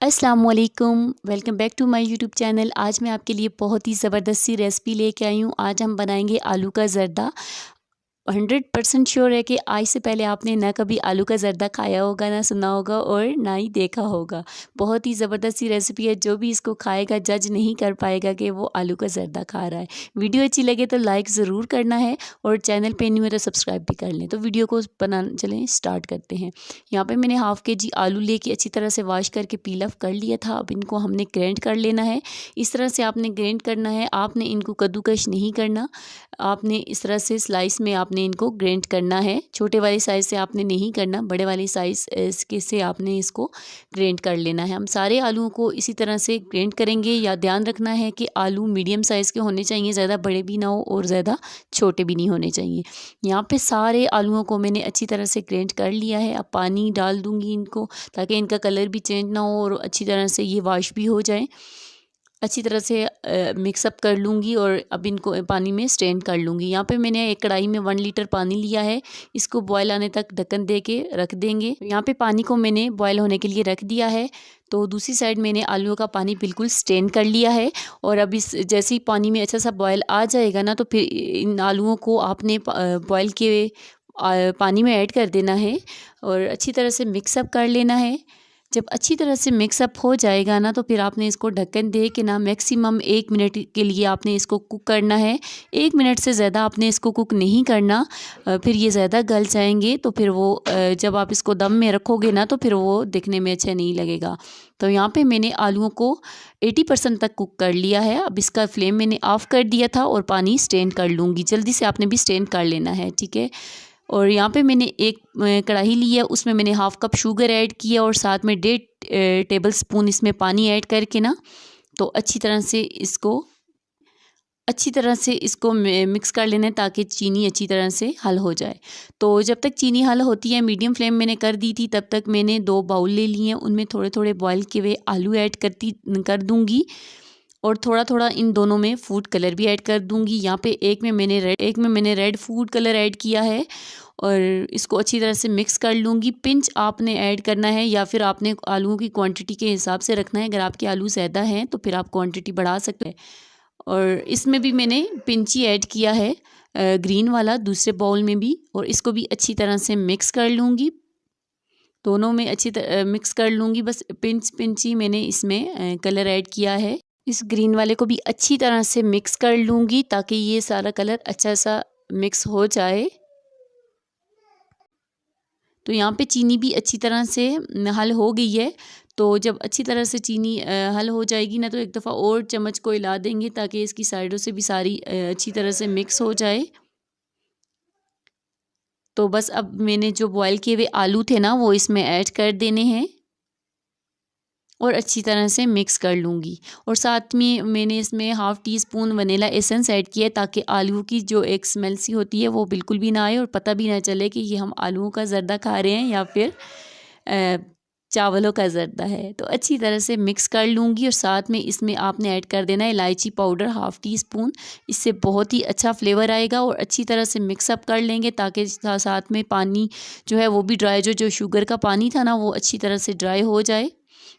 अस्सलाम वालेकुम, welcome back to my YouTube channel. आज मैं आपके लिए बहुत ही ज़बरदस्त सी रेसिपी लेके आई हूँ। आज हम बनाएंगे आलू का ज़र्दा। 100% श्योर है कि आज से पहले आपने ना कभी आलू का ज़र्दा खाया होगा, ना सुना होगा और ना ही देखा होगा। बहुत ही ज़बरदस्त सी रेसिपी है, जो भी इसको खाएगा जज नहीं कर पाएगा कि वो आलू का ज़र्दा खा रहा है। वीडियो अच्छी लगे तो लाइक ज़रूर करना है और चैनल पे न्यू है तो सब्सक्राइब भी कर लें। तो वीडियो को चलें स्टार्ट करते हैं। यहाँ पर मैंने हाफ़ के जी आलू लेके अच्छी तरह से वॉश करके पील ऑफ कर लिया था। अब इनको हमने ग्राइंड कर लेना है। इस तरह से आपने ग्राइंड करना है, आपने इनको कद्दूकश नहीं करना। आपने इस तरह से स्लाइस में आपने इनको ग्राइंड करना है। छोटे वाले साइज़ से आपने नहीं करना, बड़े वाले साइज़ इसके से आपने इसको ग्राइंड कर लेना है। हम सारे आलूओं को इसी तरह से ग्राइंड करेंगे। या ध्यान रखना है कि आलू मीडियम साइज़ के होने चाहिए, ज़्यादा बड़े भी ना हो और ज़्यादा छोटे भी नहीं होने चाहिए। यहाँ पे सारे आलूओं को मैंने अच्छी तरह से ग्राइंड कर लिया है। अब पानी डाल दूँगी इनको, ताकि इनका कलर भी चेंज ना हो और अच्छी तरह से ये वॉश भी हो जाए। अच्छी तरह से मिक्सअप कर लूँगी और अब इनको पानी में स्ट्रेन कर लूँगी। यहाँ पे मैंने एक कढ़ाई में 1 लीटर पानी लिया है। इसको बॉयल आने तक ढक्कन दे के रख देंगे। यहाँ पे पानी को मैंने बॉयल होने के लिए रख दिया है। तो दूसरी साइड मैंने आलूओं का पानी बिल्कुल स्ट्रेन कर लिया है। और अब इस जैसे ही पानी में अच्छा सा बॉयल आ जाएगा ना, तो फिर इन आलूओं को आपने बॉयल के पानी में ऐड कर देना है और अच्छी तरह से मिक्सअप कर लेना है। जब अच्छी तरह से मिक्सअप हो जाएगा ना, तो फिर आपने इसको ढक्कन दे के ना मैक्सिमम 1 मिनट के लिए आपने इसको कुक करना है। 1 मिनट से ज़्यादा आपने इसको कुक नहीं करना, फिर ये ज़्यादा गल जाएंगे। तो फिर वो जब आप इसको दम में रखोगे ना, तो फिर वो दिखने में अच्छा नहीं लगेगा। तो यहाँ पे मैंने आलूओं को 80% तक कुक कर लिया है। अब इसका फ्लेम मैंने ऑफ़ कर दिया था और पानी स्ट्रेन कर लूँगी। जल्दी से आपने भी स्ट्रेन कर लेना है, ठीक है। और यहाँ पे मैंने एक कढ़ाई ली है, उसमें मैंने हाफ़ कप शुगर ऐड किया और साथ में 1.5 टेबल स्पून इसमें पानी ऐड करके ना, तो अच्छी तरह से इसको मिक्स कर लेना है, ताकि चीनी अच्छी तरह से हल हो जाए। तो जब तक चीनी हल होती है, मीडियम फ्लेम मैंने कर दी थी, तब तक मैंने 2 बाउल ले लिए हैं। उनमें थोड़े थोड़े बॉयल किए हुए आलू ऐड कर दूँगी और थोड़ा थोड़ा इन दोनों में फूड कलर भी ऐड कर दूँगी। यहाँ पे एक में मैंने रेड फूड कलर ऐड किया है और इसको अच्छी तरह से मिक्स कर लूँगी। पिंच आपने ऐड करना है या फिर आपने आलूओं की क्वांटिटी के हिसाब से रखना है। अगर आपके आलू ज़्यादा हैं तो फिर आप क्वांटिटी बढ़ा सकते हैं। और इसमें भी मैंने पिंच ही ऐड किया है, ग्रीन वाला, दूसरे बाउल में भी। और इसको भी अच्छी तरह से मिक्स कर लूँगी, दोनों में अच्छी तरह मिक्स कर लूँगी। बस पिंच ही मैंने इसमें कलर ऐड किया है। इस ग्रीन वाले को भी अच्छी तरह से मिक्स कर लूँगी, ताकि ये सारा कलर अच्छा सा मिक्स हो जाए। तो यहाँ पे चीनी भी अच्छी तरह से हल हो गई है। तो जब अच्छी तरह से चीनी हल हो जाएगी ना, तो एक दफ़ा और चम्मच को हिला देंगे, ताकि इसकी साइडों से भी सारी अच्छी तरह से मिक्स हो जाए। तो बस अब मैंने जो बॉयल किए हुए आलू थे ना, वो इसमें ऐड कर देने हैं और अच्छी तरह से मिक्स कर लूँगी। और साथ में मैंने इसमें half tea spoon vanilla essence add किया है, ताकि आलू की जो एक स्मेल सी होती है वो बिल्कुल भी ना आए और पता भी ना चले कि ये हम आलूओं का ज़र्दा खा रहे हैं या फिर चावलों का ज़र्दा है। तो अच्छी तरह से मिक्स कर लूँगी और साथ में इसमें आपने ऐड कर देना है इलायची पाउडर हाफ़ टी स्पून। इससे बहुत ही अच्छा फ्लेवर आएगा। और अच्छी तरह से मिक्सअप कर लेंगे, ताकि साथ में पानी जो है वो भी ड्राई, जो शुगर का पानी था ना, वो अच्छी तरह से ड्राई हो जाए।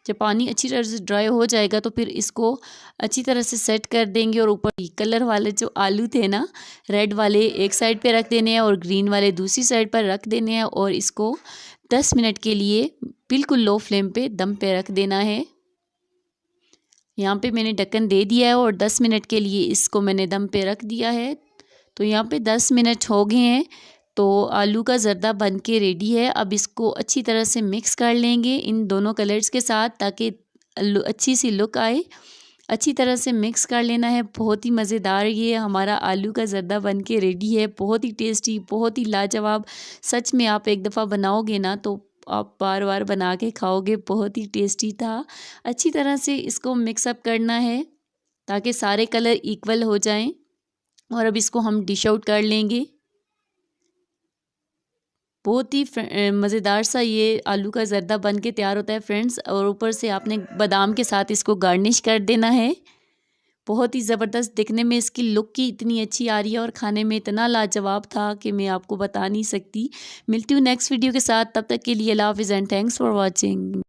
जब पानी अच्छी तरह से ड्राई हो जाएगा, तो फिर इसको अच्छी तरह से सेट कर देंगे। और ऊपर कलर वाले जो आलू थे ना, रेड वाले एक साइड पे रख देने हैं और ग्रीन वाले दूसरी साइड पर रख देने हैं। और इसको 10 मिनट के लिए बिल्कुल लो फ्लेम पे दम पे रख देना है। यहाँ पे मैंने ढक्कन दे दिया है और 10 मिनट के लिए इसको मैंने दम पे रख दिया है। तो यहाँ पे 10 मिनट हो गए हैं। तो आलू का ज़र्दा बन के रेडी है। अब इसको अच्छी तरह से मिक्स कर लेंगे इन दोनों कलर्स के साथ, ताकि अच्छी सी लुक आए। अच्छी तरह से मिक्स कर लेना है। बहुत ही मज़ेदार ये हमारा आलू का ज़र्दा बन के रेडी है। बहुत ही टेस्टी, बहुत ही लाजवाब। सच में आप एक दफ़ा बनाओगे ना, तो आप बार बार बना के खाओगे। बहुत ही टेस्टी था। अच्छी तरह से इसको मिक्सअप करना है, ताकि सारे कलर इक्वल हो जाएं। और अब इसको हम डिश आउट कर लेंगे। बहुत ही मज़ेदार सा ये आलू का ज़र्दा बन के तैयार होता है फ्रेंड्स। और ऊपर से आपने बादाम के साथ इसको गार्निश कर देना है। बहुत ही ज़बरदस्त, दिखने में इसकी लुक की इतनी अच्छी आ रही है और खाने में इतना लाजवाब था कि मैं आपको बता नहीं सकती। मिलती हूँ नेक्स्ट वीडियो के साथ, तब तक के लिए अल्लाह हाफ़िज़ एंड थैंक्स फॉर वॉचिंग।